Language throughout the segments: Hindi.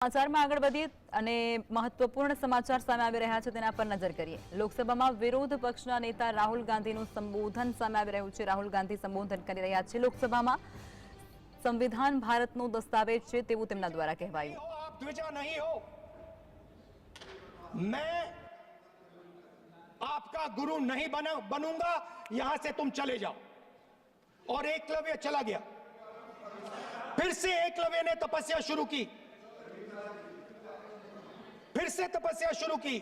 સમાચારમાં આગળ વધીએ અને મહત્વપૂર્ણ સમાચાર સામે આવી રહ્યા છે તેના પર નજર કરીએ। લોકસભામાં વિરોધ પક્ષના નેતા રાહુલ ગાંધીનું સંબોધન સામે આવી રહ્યું છે। રાહુલ ગાંધી સંબોધન કરી રહ્યા છે। લોકસભામાં સંવિધાન ભારતનો દસ્તાવેજ છે તેવું તેમના દ્વારા કહેવાયું। आप द्विजा नहीं हो, मैं आपका गुरु नहीं बनूंगा, यहां से तुम चले जाओ। और एकलव्य चला गया। फिर से एकलव्य ने तपस्या शुरू की, फिर से तपस्या शुरू की।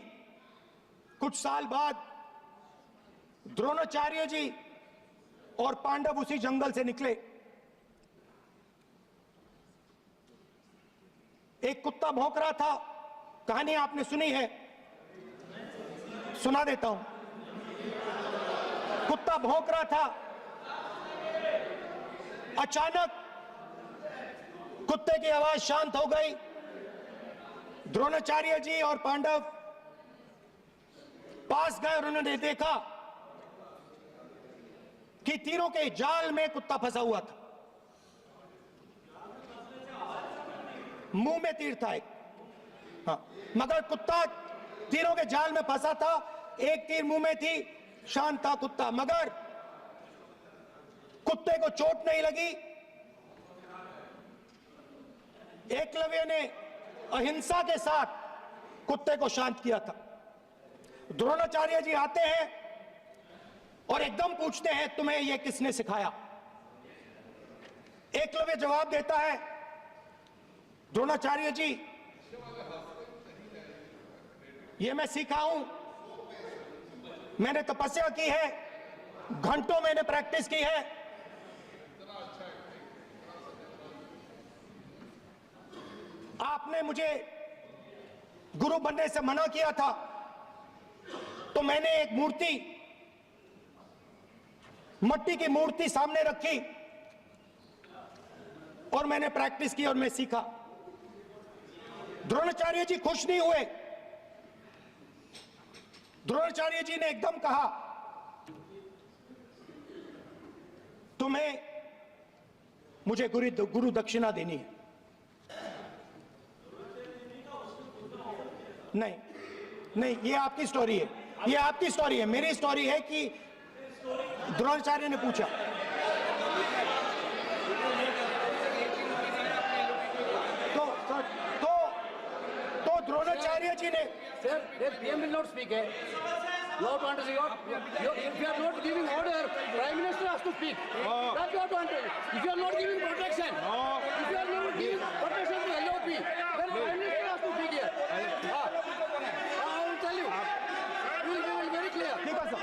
कुछ साल बाद द्रोणाचार्य जी और पांडव उसी जंगल से निकले। एक कुत्ता भौंक रहा था, कहानी आपने सुनी है, सुना देता हूं। कुत्ता भौंक रहा था, अचानक कुत्ते की आवाज शांत हो गई। द्रोणाचार्य जी और पांडव पास गए और उन्होंने देखा कि तीरों के जाल में कुत्ता फंसा हुआ था। मुंह में तीर था एक, हाँ, मगर कुत्ता तीरों के जाल में फंसा था। एक तीर मुंह में थी, शांत था कुत्ता, मगर कुत्ते को चोट नहीं लगी। एकलव्य ने अहिंसा के साथ कुत्ते को शांत किया था। द्रोणाचार्य जी आते हैं और एकदम पूछते हैं, तुम्हें यह किसने सिखाया? एकलव्य जवाब देता है, द्रोणाचार्य जी, यह मैं सीखा हूं, मैंने तपस्या की है, घंटों मैंने प्रैक्टिस की है। आपने मुझे गुरु बनने से मना किया था, तो मैंने एक मूर्ति, मट्टी की मूर्ति सामने रखी और मैंने प्रैक्टिस की और मैं सीखा। द्रोणाचार्य जी खुश नहीं हुए। द्रोणाचार्य जी ने एकदम कहा, तुम्हें मुझे गुरु दक्षिणा देनी है। नहीं नहीं, ये आपकी स्टोरी है, ये आपकी स्टोरी है। मेरी स्टोरी है कि द्रोणाचार्य ने पूछा, तो द्रोणाचार्य जी ने, Sir, the PM will not speak. You have to understand. If you are not giving order, Prime Minister has to speak. That you have to understand. If you are not giving protection, if you are not giving protection to LOP, then Prime Minister has to speak here. I will tell you. We will be very clear. ठीक है सर।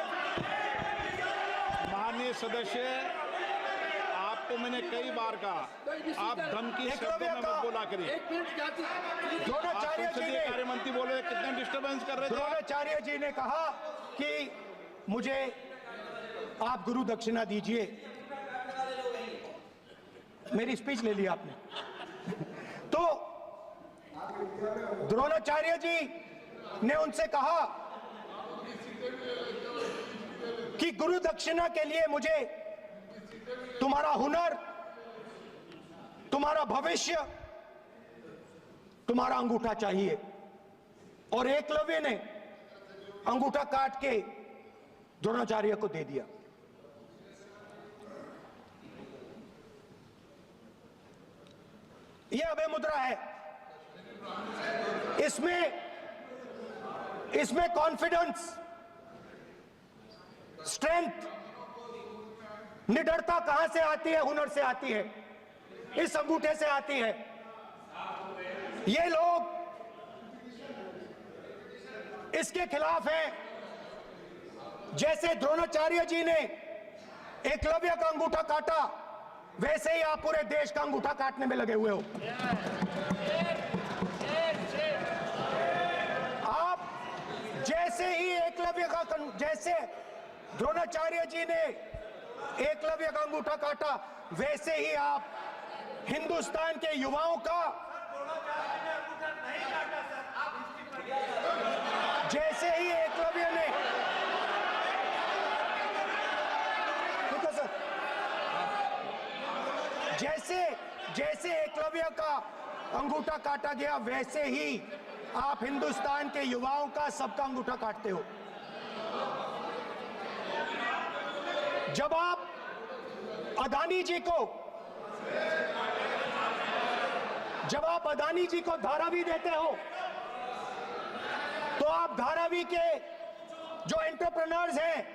माननीय सदस्य, आपको मैंने कई बार कहा, आप धमकी शब्दों में मत बोला करिए। एक मिनट क्या थी? द्रोणाचार्य जी ने, कार्य मंत्री बोले, कितने डिस्टर्बेंस कर रहे थे। द्रोणाचार्य जी ने कहा कि मुझे आप गुरु दक्षिणा दीजिए। मेरी स्पीच ले ली आपने। तो द्रोणाचार्य जी ने उनसे कहा कि गुरु दक्षिणा के लिए मुझे तुम्हारा हुनर, तुम्हारा भविष्य, तुम्हारा अंगूठा चाहिए। और एकलव्य ने अंगूठा काट के द्रोणाचार्य को दे दिया। यह अभय मुद्रा है। इसमें कॉन्फिडेंस, स्ट्रेंथ, निडरता कहां से आती है? हुनर से आती है, इस अंगूठे से आती है। ये लोग इसके खिलाफ हैं। जैसे द्रोणाचार्य जी ने एकलव्य का अंगूठा काटा, वैसे ही आप पूरे देश का अंगूठा काटने में लगे हुए हो। आप जैसे ही एकलव्य का, जैसे द्रोणाचार्य जी ने एकलव्य का अंगूठा काटा, वैसे ही आप हिंदुस्तान के युवाओं का, जैसे ही एकलव्य ने, ठीक है सर, जैसे एकलव्य का अंगूठा काटा गया, वैसे ही आप हिंदुस्तान के युवाओं का सबका अंगूठा काटते हो। जब आप अदानी जी को धारावी देते हो, तो आप धारावी के जो एंटरप्रेन्योर्स हैं,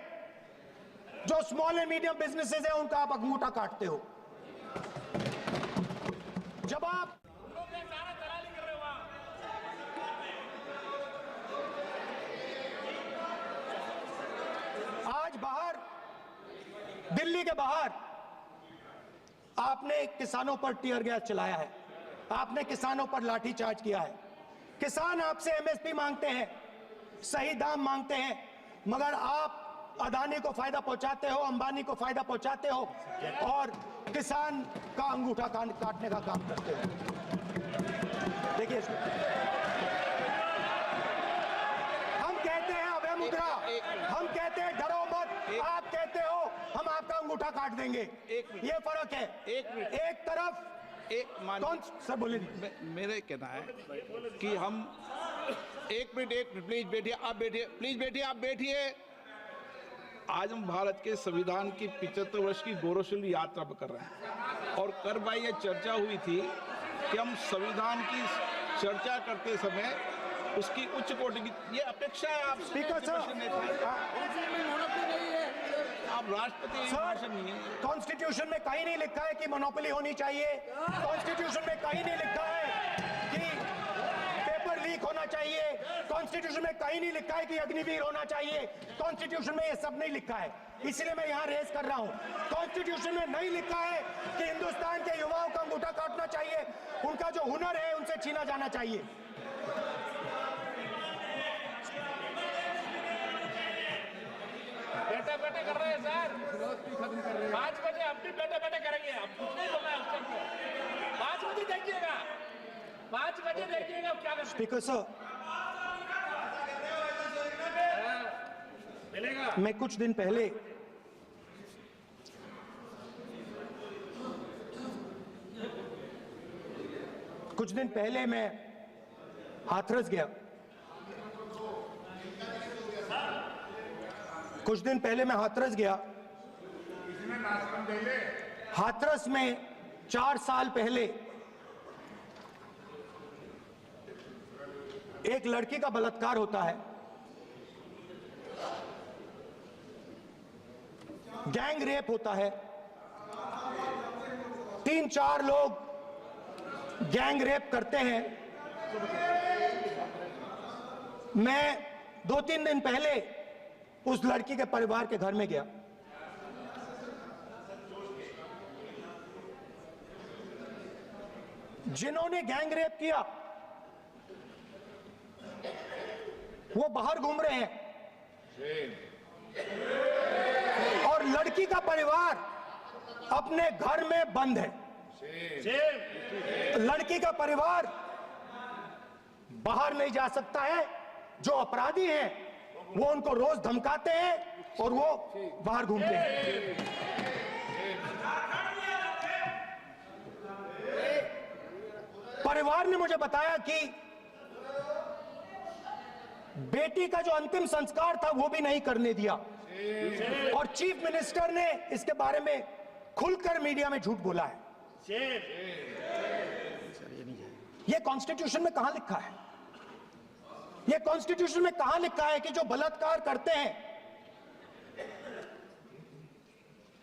जो स्मॉल एंड मीडियम बिजनेसेस हैं, उनका आप अंगूठा काटते हो। जब आप आज बाहर, दिल्ली के बाहर आपने किसानों पर टीयर गैस चलाया है, आपने किसानों पर लाठीचार्ज किया है। किसान आपसे एमएसपी मांगते हैं, सही दाम मांगते हैं, मगर आप अदानी को फायदा पहुंचाते हो, अंबानी को फायदा पहुंचाते हो और किसान का अंगूठा काटने का काम करते हो। देखिए इसको हम कहते हैं अभय मुद्रा, हम कहते हैं डरो मत, आप कहते हो हम आपका अंगूठा काट देंगे। ये फर्क है। एक तरफ कौन सर बोले, मेरे कहना है कि हम एक मिनट प्लीज बैठिए, आप बैठिए, प्लीज बैठिए, आप बैठिए। आज हम भारत के संविधान की 75 वर्ष की गौरवशाली यात्रा पर कर रहे हैं और कर भाई ये चर्चा हुई थी कि हम संविधान की चर्चा करते समय उसकी उच्च कोटि की ये अपेक्षा है। आप स्पीकर सर, आप राष्ट्रपति भाषण नहीं है। कॉन्स्टिट्यूशन में कहीं नहीं लिखा है कि मोनोपोली होनी चाहिए। कॉन्स्टिट्यूशन में कहीं नहीं लिखा है कि पेपर लीक होना चाहिए। कॉन्स्टिट्यूशन में कहीं नहीं लिखा है कि अग्निवीर होना चाहिए। कॉन्स्टिट्यूशन में ये सब नहीं लिखा है, इसलिए मैं यहाँ रेस कर रहा हूँ। कॉन्स्टिट्यूशन में नहीं लिखा है कि हिंदुस्तान के युवाओं का अंगूठा काटना चाहिए, उनका जो हुनर है उनसे छीना जाना चाहिए। बैठे बैठे कर रहे हैं सर, 5 बजे हम भी बैठे बैठे करेंगे। अब कुछ नहीं बोलना है उसके, 5 बजे देखिएगा, 5 बजे देखिएगा क्या करते हैं। स्पीकर सर, मिलेगा। मैं कुछ दिन पहले मैं हाथरस गया। हाथरस में 4 साल पहले एक लड़की का बलात्कार होता है। गैंग रेप होता है। 3-4 लोग गैंग रेप करते हैं। मैं 2-3 दिन पहले उस लड़की के परिवार के घर में गया। जिन्होंने गैंग रेप किया वो बाहर घूम रहे हैं और लड़की का परिवार अपने घर में बंद है। लड़की का परिवार बाहर नहीं जा सकता है। जो अपराधी हैं वो उनको रोज धमकाते हैं और वो बाहर घूमते हैं। परिवार ने मुझे बताया कि बेटी का जो अंतिम संस्कार था वो भी नहीं करने दिया और चीफ मिनिस्टर ने इसके बारे में खुलकर मीडिया में झूठ बोला है। ये कॉन्स्टिट्यूशन में कहां लिखा है? ये कॉन्स्टिट्यूशन में कहां लिखा है कि जो बलात्कार करते हैं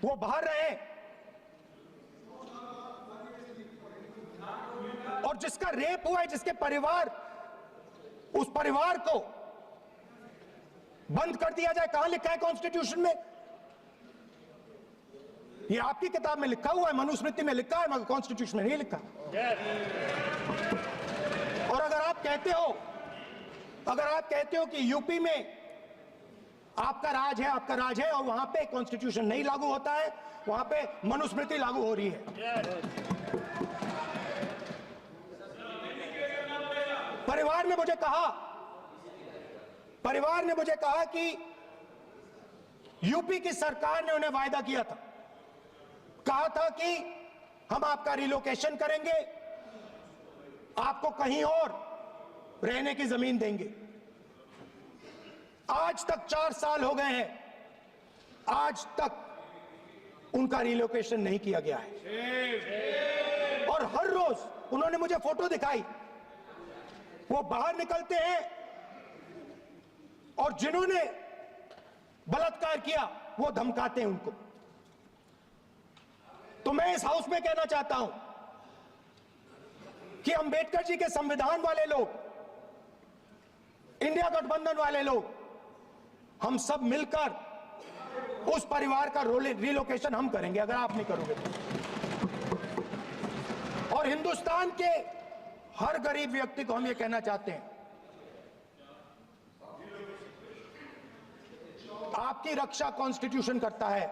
वो बाहर रहे और जिसका रेप हुआ है, जिसके परिवार, उस परिवार को बंद कर दिया जाए? कहां लिखा है कॉन्स्टिट्यूशन में? ये आपकी किताब में लिखा हुआ है, मनुस्मृति में लिखा है, मगर कॉन्स्टिट्यूशन में नहीं लिखा। और अगर आप कहते हो कि यूपी में आपका राज है और वहां पे कॉन्स्टिट्यूशन नहीं लागू होता है, वहां पे मनुस्मृति लागू हो रही है। परिवार ने मुझे कहा कि यूपी की सरकार ने उन्हें वायदा किया था, कहा था कि हम आपका रिलोकेशन करेंगे, आपको कहीं और रहने की जमीन देंगे। आज तक 4 साल हो गए हैं, आज तक उनका रिलोकेशन नहीं किया गया है। और हर रोज उन्होंने मुझे फोटो दिखाई, वो बाहर निकलते हैं और जिन्होंने बलात्कार किया वो धमकाते हैं उनको। तो मैं इस हाउस में कहना चाहता हूं कि अंबेडकर जी के संविधान वाले लोग, इंडिया गठबंधन वाले लोग, हम सब मिलकर उस परिवार का रिलोकेशन हम करेंगे अगर आप नहीं करोगे तो। और हिंदुस्तान के हर गरीब व्यक्ति को हम ये कहना चाहते हैं, आपकी रक्षा कॉन्स्टिट्यूशन करता है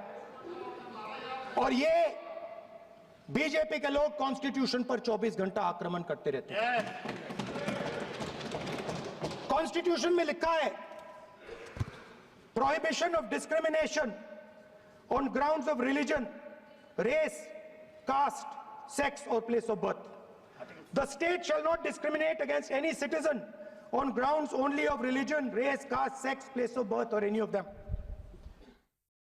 और ये बीजेपी के लोग कॉन्स्टिट्यूशन पर 24 घंटा आक्रमण करते रहते हैं। कॉन्स्टिट्यूशन में लिखा है prohibition of discrimination on grounds of religion, race, caste, sex और place of birth. The state shall not discriminate against any citizen on grounds only of religion, race, caste, sex, place of birth or any of them.